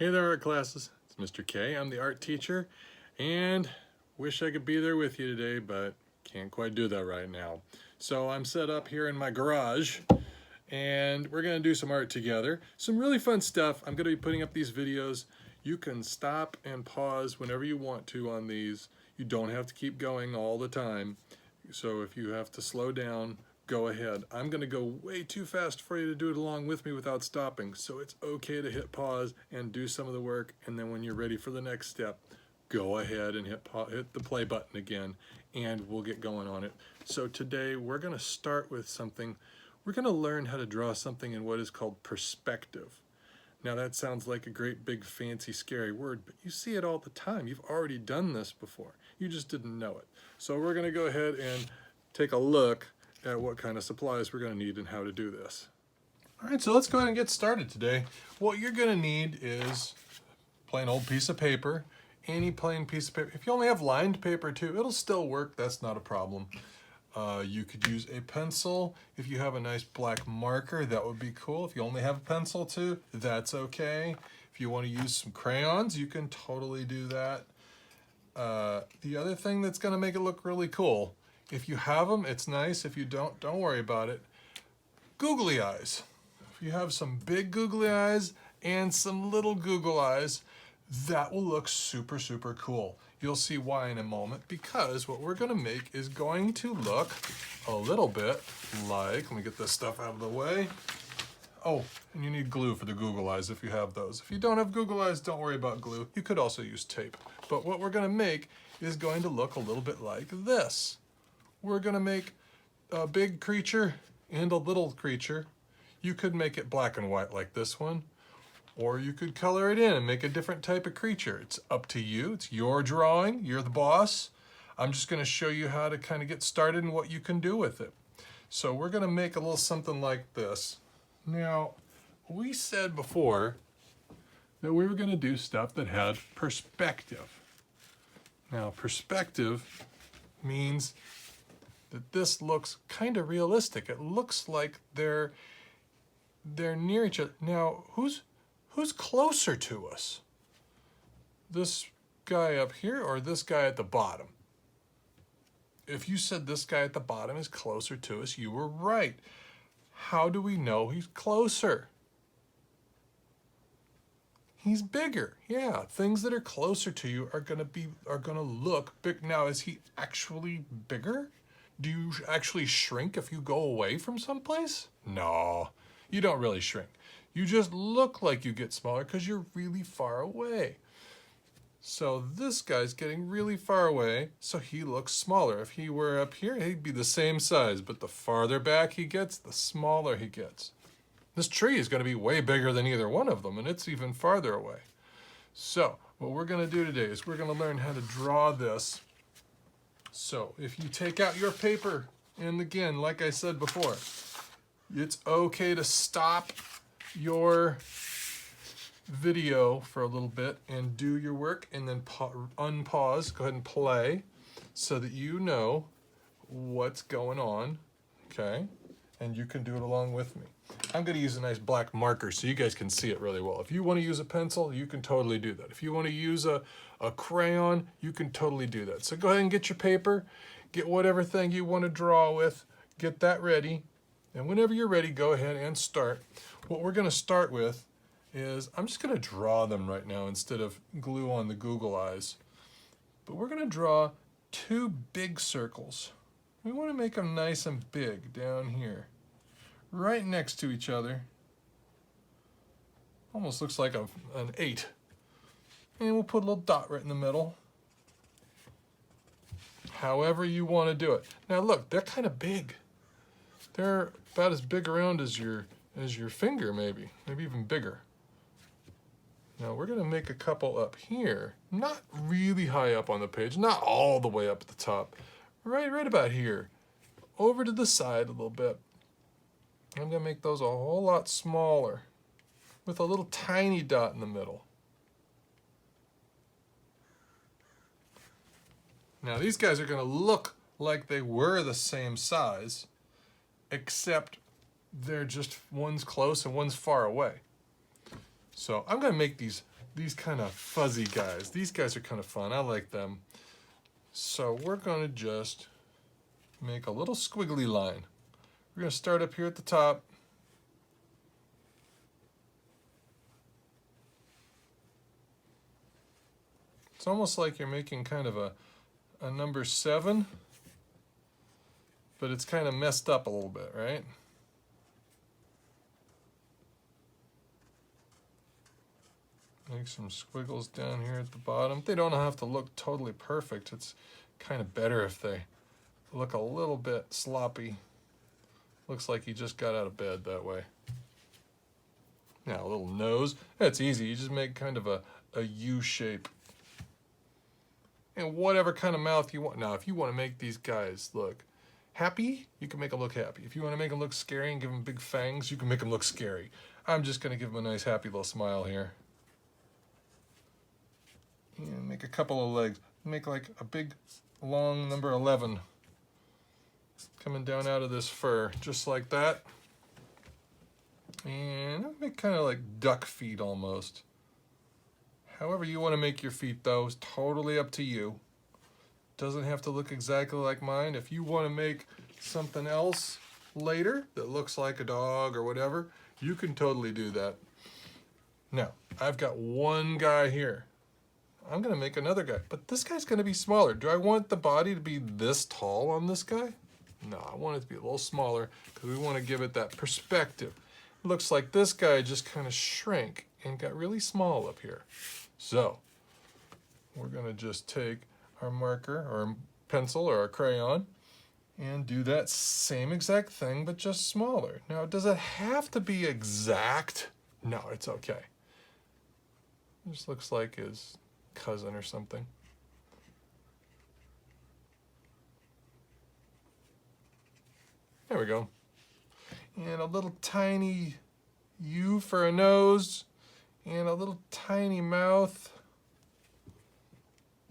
Hey there, art classes. It's Mr. K. I'm the art teacher, and wish I could be there with you today, but can't quite do that right now. So I'm set up here in my garage, and we're going to do some art together. Some really fun stuff. I'm going to be putting up these videos. You can stop and pause whenever you want to on these. You don't have to keep going all the time. So if you have to slow down, go ahead. I'm going to go way too fast for you to do it along with me without stopping, so it's okay to hit pause and do some of the work, and then when you're ready for the next step, go ahead and hit the play button again, and we'll get going on it. So today we're going to start with something. We're going to learn how to draw something in what is called perspective. Now that sounds like a great big fancy scary word, but you see it all the time. You've already done this before. You just didn't know it. So we're going to go ahead and take a look at what kind of supplies we're going to need and how to do this. All right, so let's go ahead and get started today. What you're going to need is a plain old piece of paper, any plain piece of paper. If you only have lined paper too, it'll still work. That's not a problem. You could use a pencil. If you have a nice black marker, that would be cool. If you only have a pencil too, that's okay. If you want to use some crayons, you can totally do that. The other thing that's going to make it look really cool, if you have them, it's nice. If you don't worry about it. Googly eyes. If you have some big googly eyes and some little Google eyes, that will look super, super cool. You'll see why in a moment, because what we're going to make is going to look a little bit like, let me get this stuff out of the way. Oh, and you need glue for the Google eyes if you have those. If you don't have Google eyes, don't worry about glue. You could also use tape. But what we're going to make is going to look a little bit like this. We're going to make a big creature and a little creature. You could make it black and white like this one, or you could color it in and make a different type of creature. It's up to you. It's your drawing. You're the boss. I'm just going to show you how to kind of get started and what you can do with it. So we're going to make a little something like this. Now, we said before that we were going to do stuff that had perspective. Now, perspective means that this looks kind of realistic. It looks like they're near each other. Now, who's closer to us? This guy up here or this guy at the bottom? If you said this guy at the bottom is closer to us, you were right. How do we know he's closer? He's bigger. Yeah, things that are closer to you are gonna look big. Now, is he actually bigger? Do you actually shrink if you go away from someplace? No, you don't really shrink. You just look like you get smaller because you're really far away. So this guy's getting really far away, so he looks smaller. If he were up here, he'd be the same size, but the farther back he gets, the smaller he gets. This tree is going to be way bigger than either one of them, and it's even farther away. So what we're going to do today is we're going to learn how to draw this. So if you take out your paper, and again, like I said before, it's okay to stop your video for a little bit and do your work and then unpause, go ahead and play so that you know what's going on, okay? And you can do it along with me. I'm going to use a nice black marker so you guys can see it really well. If you want to use a pencil, you can totally do that. If you want to use a crayon, you can totally do that. So go ahead and get your paper, get whatever thing you want to draw with, get that ready, and whenever you're ready, go ahead and start. What we're going to start with is, I'm just going to draw them right now instead of glue on the Google eyes. But we're going to draw two big circles. We want to make them nice and big down here, right next to each other. Almost looks like an 8. And we'll put a little dot right in the middle. However you want to do it. Now look, they're kind of big. They're about as big around as your finger, maybe even bigger. Now we're going to make a couple up here, not really high up on the page, not all the way up at the top, right about here, over to the side a little bit. I'm going to make those a whole lot smaller with a little tiny dot in the middle. Now these guys are going to look like they were the same size, except they're just one's close and one's far away. So I'm going to make these these kind of fuzzy guys. These guys are kind of fun. I like them. So we're going to just make a little squiggly line. We're going to start up here at the top. It's almost like you're making kind of a number 7, but it's kind of messed up a little bit, right? Make some squiggles down here at the bottom. They don't have to look totally perfect. It's kind of better if they look a little bit sloppy. Looks like you just got out of bed that way. Now a little nose. That's easy. You just make kind of a U shape. And whatever kind of mouth you want. Now, if you want to make these guys look happy, you can make them look happy. If you want to make them look scary and give them big fangs, you can make them look scary. I'm just going to give them a nice happy little smile here. And make a couple of legs. Make like a big, long number 11 coming down out of this fur, just like that. And make kind of like duck feet almost. However you want to make your feet, though, is totally up to you. Doesn't have to look exactly like mine. If you want to make something else later that looks like a dog or whatever, you can totally do that. Now, I've got one guy here. I'm going to make another guy, but this guy's going to be smaller. Do I want the body to be this tall on this guy? No, I want it to be a little smaller because we want to give it that perspective. It looks like this guy just kind of shrank and got really small up here. So, we're going to just take our marker or pencil or our crayon and do that same exact thing, but just smaller. Now, does it have to be exact? No, it's okay. It just looks like his cousin or something. There we go. And a little tiny U for a nose. And a little tiny mouth.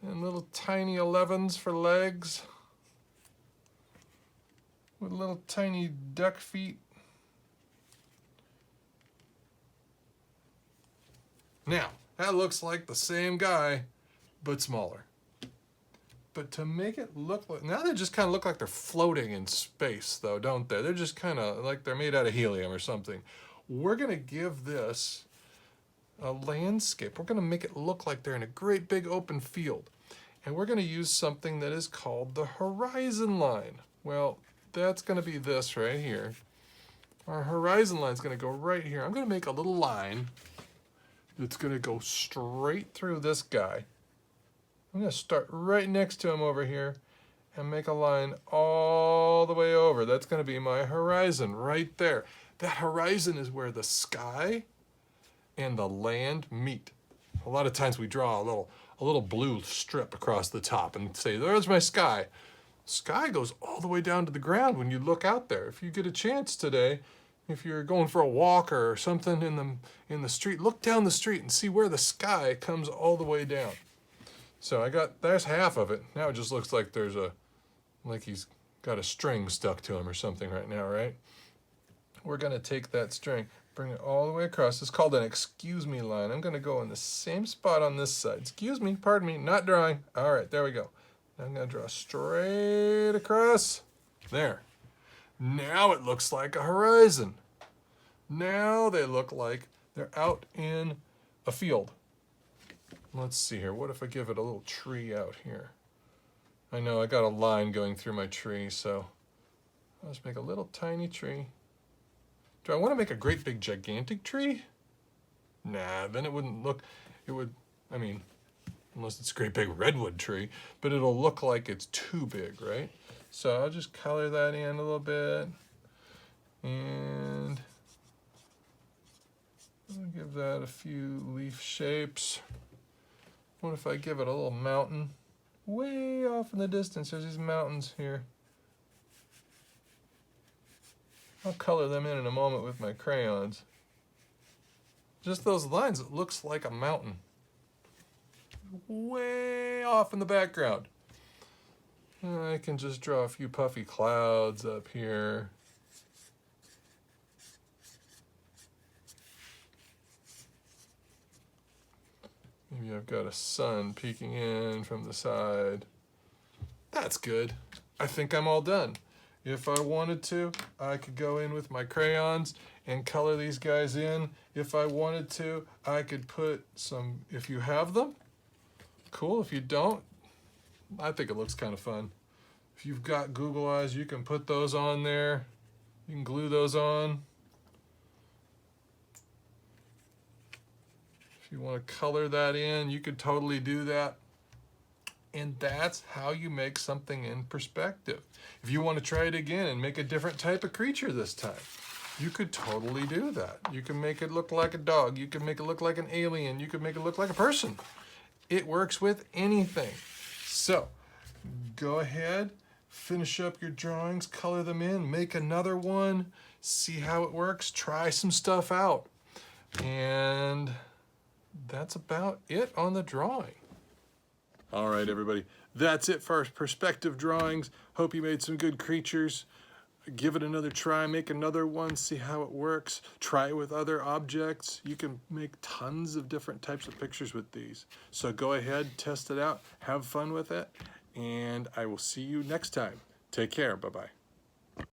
And little tiny 11s for legs. With little tiny duck feet. Now, that looks like the same guy, but smaller. But to make it look like, now they just kind of look like they're floating in space though, don't they? They're just kind of like they're made out of helium or something. We're going to give this a landscape. We're going to make it look like they're in a great big open field. And we're going to use something that is called the horizon line. Well, that's going to be this right here. Our horizon line is going to go right here. I'm going to make a little line that's going to go straight through this guy. I'm going to start right next to him over here and make a line all the way over. That's going to be my horizon right there. That horizon is where the sky and the land meet. A lot of times we draw a little blue strip across the top and say, there's my sky. Sky goes all the way down to the ground when you look out there. If you get a chance today, if you're going for a walk or something in the street, look down the street and see where the sky comes all the way down. So there's half of it. Now it just looks like like he's got a string stuck to him or something right now, right? We're going to take that string, bring it all the way across. It's called an excuse me line. I'm going to go in the same spot on this side. Excuse me, pardon me, not drawing. All right, there we go. Now I'm going to draw straight across. There. Now it looks like a horizon. Now they look like they're out in a field. Let's see here. What if I give it a little tree out here? I know I got a line going through my tree, so I'll just make a little tiny tree. Do I want to make a great big gigantic tree? Nah, then it wouldn't look, unless it's a great big redwood tree, but it'll look like it's too big, right? So I'll just color that in a little bit. And I'll give that a few leaf shapes. What if I give it a little mountain? Way off in the distance, there's these mountains here. I'll color them in a moment with my crayons. Just those lines, it looks like a mountain. Way off in the background. I can just draw a few puffy clouds up here. Maybe I've got a sun peeking in from the side. That's good. I think I'm all done. If I wanted to, I could go in with my crayons and color these guys in. If I wanted to, I could put some, if you have them, cool. If you don't, I think it looks kind of fun. If you've got Google Eyes, you can put those on there. You can glue those on. If you want to color that in, you could totally do that. And that's how you make something in perspective. If you want to try it again and make a different type of creature this time, you could totally do that. You can make it look like a dog. You can make it look like an alien. You can make it look like a person. It works with anything. So go ahead, finish up your drawings, color them in, make another one, see how it works, try some stuff out. And that's about it on the drawing. All right, everybody. That's it for our perspective drawings. Hope you made some good creatures. Give it another try. Make another one. See how it works. Try it with other objects. You can make tons of different types of pictures with these. So go ahead, test it out. Have fun with it. And I will see you next time. Take care. Bye-bye.